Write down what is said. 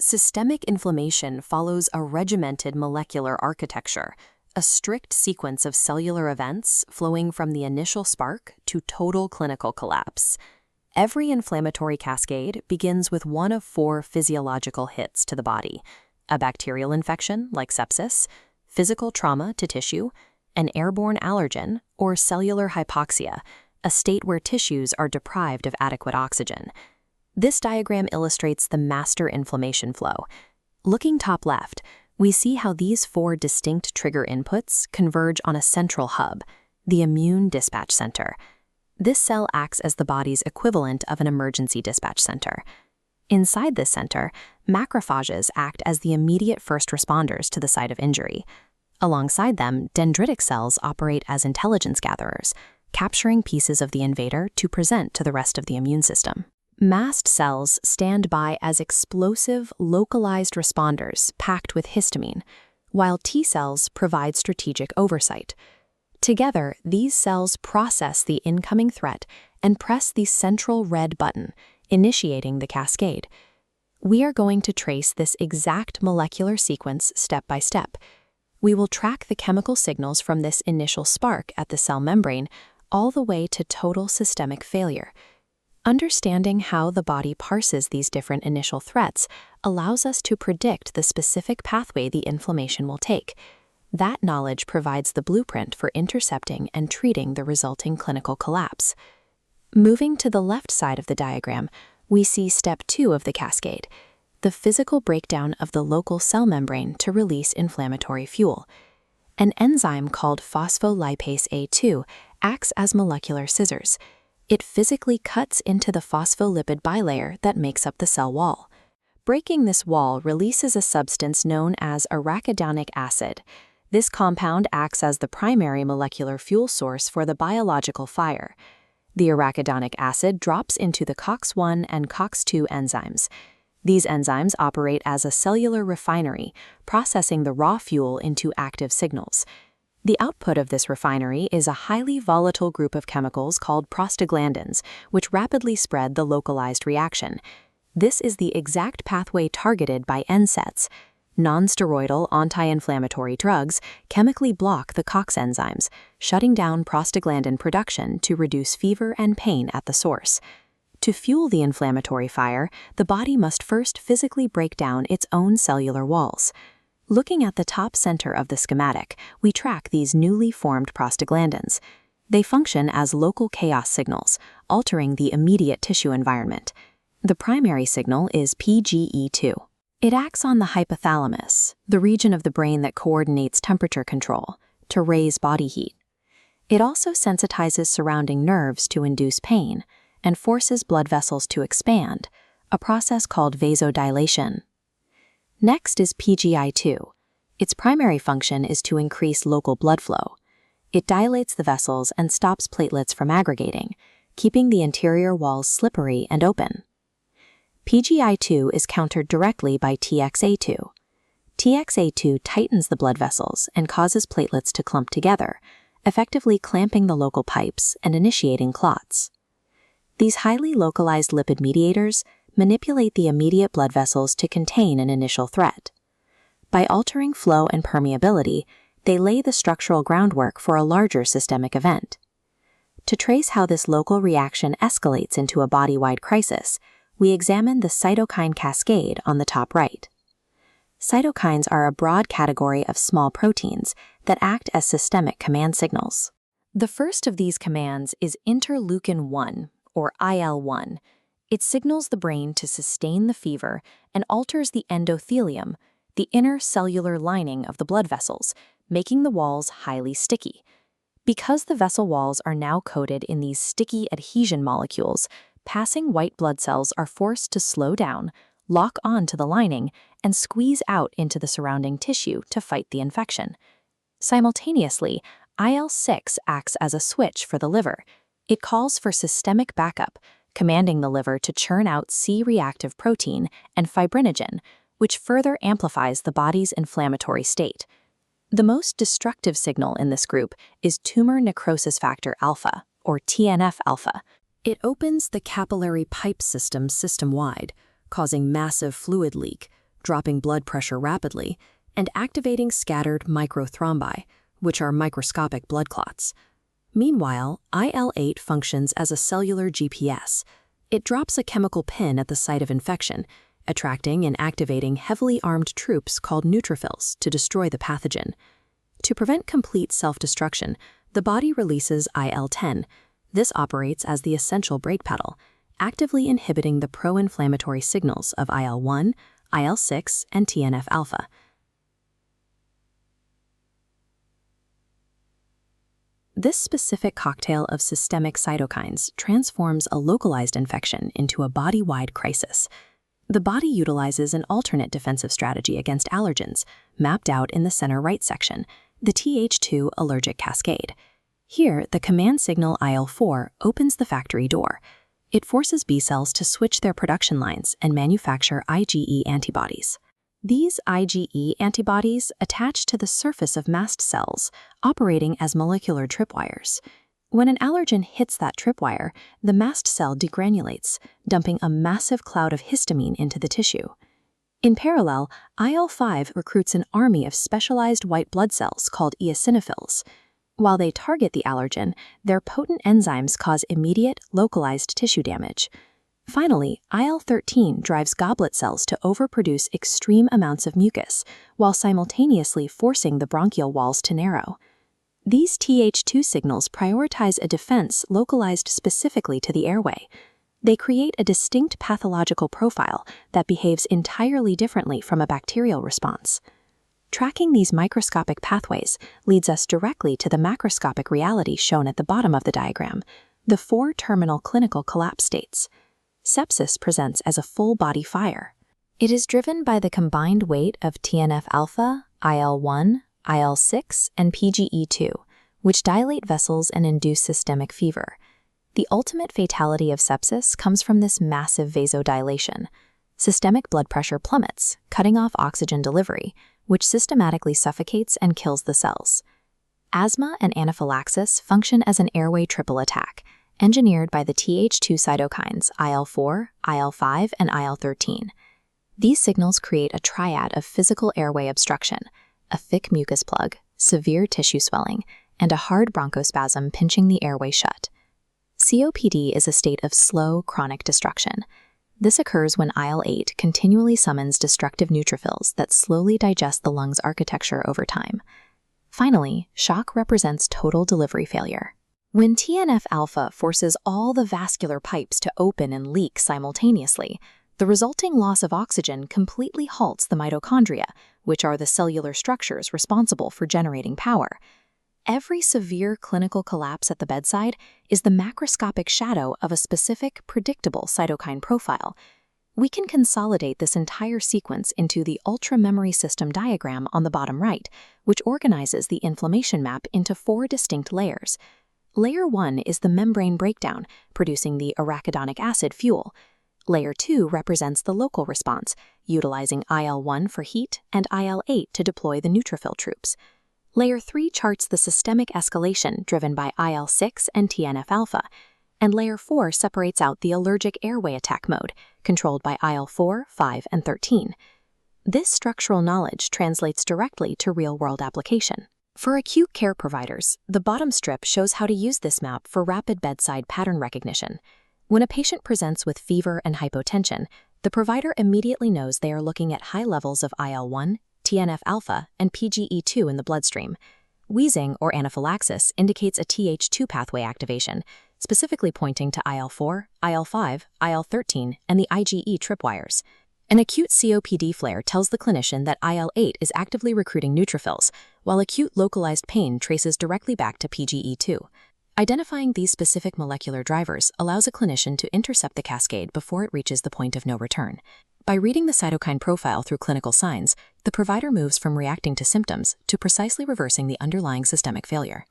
Systemic inflammation follows a regimented molecular architecture, a strict sequence of cellular events flowing from the initial spark to total clinical collapse. Every inflammatory cascade begins with one of four physiological hits to the body: a bacterial infection, like sepsis, physical trauma to tissue, an airborne allergen, or cellular hypoxia, a state where tissues are deprived of adequate oxygen. This diagram illustrates the master inflammation flow. Looking top left, we see how these four distinct trigger inputs converge on a central hub, the immune dispatch center. This cell acts as the body's equivalent of an emergency dispatch center. Inside this center, macrophages act as the immediate first responders to the site of injury. Alongside them, dendritic cells operate as intelligence gatherers, capturing pieces of the invader to present to the rest of the immune system. Mast cells stand by as explosive, localized responders packed with histamine, while T cells provide strategic oversight. Together, these cells process the incoming threat and press the central red button, initiating the cascade. We are going to trace this exact molecular sequence step by step. We will track the chemical signals from this initial spark at the cell membrane all the way to total systemic failure. Understanding how the body parses these different initial threats allows us to predict the specific pathway the inflammation will take. That knowledge provides the blueprint for intercepting and treating the resulting clinical collapse. Moving to the left side of the diagram, we see step 2 of the cascade, the physical breakdown of the local cell membrane to release inflammatory fuel. An enzyme called phospholipase A2 acts as molecular scissors. It physically cuts into the phospholipid bilayer that makes up the cell wall. Breaking this wall releases a substance known as arachidonic acid. This compound acts as the primary molecular fuel source for the biological fire. The arachidonic acid drops into the COX-1 and COX-2 enzymes. These enzymes operate as a cellular refinery, processing the raw fuel into active signals. The output of this refinery is a highly volatile group of chemicals called prostaglandins, which rapidly spread the localized reaction. This is the exact pathway targeted by NSAIDs. Non-steroidal anti-inflammatory drugs chemically block the COX enzymes, shutting down prostaglandin production to reduce fever and pain at the source. To fuel the inflammatory fire, the body must first physically break down its own cellular walls. Looking at the top center of the schematic, we track these newly formed prostaglandins. They function as local chaos signals, altering the immediate tissue environment. The primary signal is PGE2. It acts on the hypothalamus, the region of the brain that coordinates temperature control, to raise body heat. It also sensitizes surrounding nerves to induce pain and forces blood vessels to expand, a process called vasodilation. Next is PGI2. Its primary function is to increase local blood flow. It dilates the vessels and stops platelets from aggregating, keeping the interior walls slippery and open. PGI2 is countered directly by TXA2. TXA2 tightens the blood vessels and causes platelets to clump together, effectively clamping the local pipes and initiating clots. These highly localized lipid mediators manipulate the immediate blood vessels to contain an initial threat. By altering flow and permeability, they lay the structural groundwork for a larger systemic event. To trace how this local reaction escalates into a body-wide crisis, we examine the cytokine cascade on the top right. Cytokines are a broad category of small proteins that act as systemic command signals. The first of these commands is interleukin-1, or IL-1. It signals the brain to sustain the fever and alters the endothelium, the inner cellular lining of the blood vessels, making the walls highly sticky. Because the vessel walls are now coated in these sticky adhesion molecules, passing white blood cells are forced to slow down, lock onto the lining, and squeeze out into the surrounding tissue to fight the infection. Simultaneously, IL-6 acts as a switch for the liver. It calls for systemic backup, commanding the liver to churn out C-reactive protein and fibrinogen, which further amplifies the body's inflammatory state. The most destructive signal in this group is tumor necrosis factor alpha, or TNF-alpha. It opens the capillary pipe system system-wide, causing massive fluid leak, dropping blood pressure rapidly, and activating scattered microthrombi, which are microscopic blood clots. Meanwhile, IL-8 functions as a cellular GPS. It drops a chemical pin at the site of infection, attracting and activating heavily armed troops called neutrophils to destroy the pathogen. To prevent complete self-destruction, the body releases IL-10. This operates as the essential brake pedal, actively inhibiting the pro-inflammatory signals of IL-1, IL-6, and TNF-alpha. This specific cocktail of systemic cytokines transforms a localized infection into a body-wide crisis. The body utilizes an alternate defensive strategy against allergens, mapped out in the center right section, the Th2 allergic cascade. Here, the command signal IL-4 opens the factory door. It forces B cells to switch their production lines and manufacture IgE antibodies. These IgE antibodies attach to the surface of mast cells, operating as molecular tripwires. When an allergen hits that tripwire, the mast cell degranulates, dumping a massive cloud of histamine into the tissue. In parallel, IL-5 recruits an army of specialized white blood cells called eosinophils. While they target the allergen, their potent enzymes cause immediate, localized tissue damage. Finally, IL-13 drives goblet cells to overproduce extreme amounts of mucus, while simultaneously forcing the bronchial walls to narrow. These Th2 signals prioritize a defense localized specifically to the airway. They create a distinct pathological profile that behaves entirely differently from a bacterial response. Tracking these microscopic pathways leads us directly to the macroscopic reality shown at the bottom of the diagram, the 4 terminal clinical collapse states. Sepsis presents as a full-body fire. It is driven by the combined weight of TNF-alpha, IL-1, IL-6, and PGE2, which dilate vessels and induce systemic fever. The ultimate fatality of sepsis comes from this massive vasodilation. Systemic blood pressure plummets, cutting off oxygen delivery, which systematically suffocates and kills the cells. Asthma and anaphylaxis function as an airway triple attack, engineered by the Th2 cytokines IL-4, IL-5, and IL-13. These signals create a triad of physical airway obstruction, a thick mucus plug, severe tissue swelling, and a hard bronchospasm pinching the airway shut. COPD is a state of slow, chronic destruction. This occurs when IL-8 continually summons destructive neutrophils that slowly digest the lung's architecture over time. Finally, shock represents total delivery failure. When TNF-alpha forces all the vascular pipes to open and leak simultaneously, the resulting loss of oxygen completely halts the mitochondria, which are the cellular structures responsible for generating power. Every severe clinical collapse at the bedside is the macroscopic shadow of a specific, predictable cytokine profile. We can consolidate this entire sequence into the ultra-memory system diagram on the bottom right, which organizes the inflammation map into 4 distinct layers. Layer 1 is the membrane breakdown, producing the arachidonic acid fuel. Layer 2 represents the local response, utilizing IL-1 for heat and IL-8 to deploy the neutrophil troops. Layer 3 charts the systemic escalation driven by IL-6 and TNF-alpha, and Layer 4 separates out the allergic airway attack mode, controlled by IL-4, 5, and 13. This structural knowledge translates directly to real-world application. For acute care providers, the bottom strip shows how to use this map for rapid bedside pattern recognition. When a patient presents with fever and hypotension, the provider immediately knows they are looking at high levels of IL-1, TNF-alpha, and PGE2 in the bloodstream. Wheezing or anaphylaxis indicates a Th2 pathway activation, specifically pointing to IL-4, IL-5, IL-13, and the IgE tripwires. An acute COPD flare tells the clinician that IL-8 is actively recruiting neutrophils, while acute localized pain traces directly back to PGE2. Identifying these specific molecular drivers allows a clinician to intercept the cascade before it reaches the point of no return. By reading the cytokine profile through clinical signs, the provider moves from reacting to symptoms to precisely reversing the underlying systemic failure.